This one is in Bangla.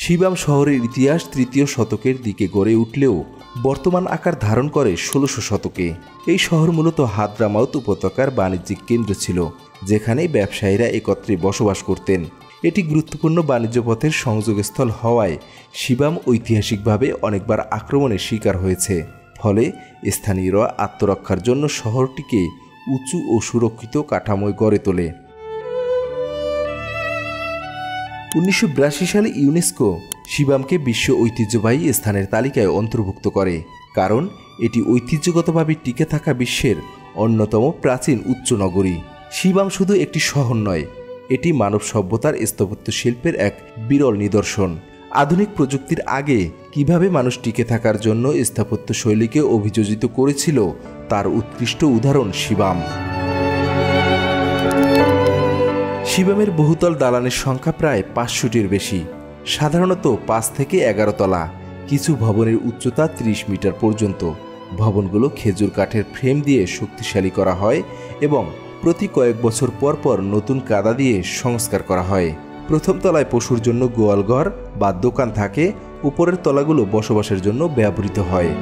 শিবাম শহরের ইতিহাস তৃতীয় শতকের দিকে গড়ে উঠলেও বর্তমান আকার ধারণ করে ১৬০০ শতকে। এই শহর মূলত হাদ্রামাউত উপত্যকার বাণিজ্যিক কেন্দ্র ছিল, যেখানে ব্যবসায়ীরা একত্রে বসবাস করতেন। এটি গুরুত্বপূর্ণ বাণিজ্য পথের সংযোগস্থল হওয়ায় শিবাম ঐতিহাসিকভাবে অনেকবার আক্রমণের শিকার হয়েছে। ফলে স্থানীয়রা আত্মরক্ষার জন্য শহরটিকে উঁচু ও সুরক্ষিত কাঠামোয় গড়ে তোলে। ১৯৮২ সালে ইউনেস্কো শিবামকে বিশ্ব ঐতিহ্যবাহী স্থানের তালিকায় অন্তর্ভুক্ত করে, কারণ এটি ঐতিহ্যগতভাবে টিকে থাকা বিশ্বের অন্যতম প্রাচীন উচ্চ নগরী। শিবাম শুধু একটি শহর নয়, এটি মানব সভ্যতার স্থাপত্য শিল্পের এক বিরল নিদর্শন। আধুনিক প্রযুক্তির আগে কিভাবে মানুষ টিকে থাকার জন্য স্থাপত্য শৈলীকে অভিযোজিত করেছিল তার উৎকৃষ্ট উদাহরণ শিবাম। শিবামের বহুতল দালানের সংখ্যা প্রায় ৫০০টির বেশি, সাধারণত ৫ থেকে ১১ তলা। কিছু ভবনের উচ্চতা ৩০ মিটার পর্যন্ত। ভবনগুলো খেজুর কাঠের ফ্রেম দিয়ে শক্তিশালী করা হয় এবং প্রতি কয়েক বছর পর পর নতুন কাদা দিয়ে সংস্কার করা হয়। প্রথম তলায় পশুর জন্য গোয়ালঘর বা দোকান থাকে, উপরের তলাগুলো বসবাসের জন্য ব্যবহৃত হয়।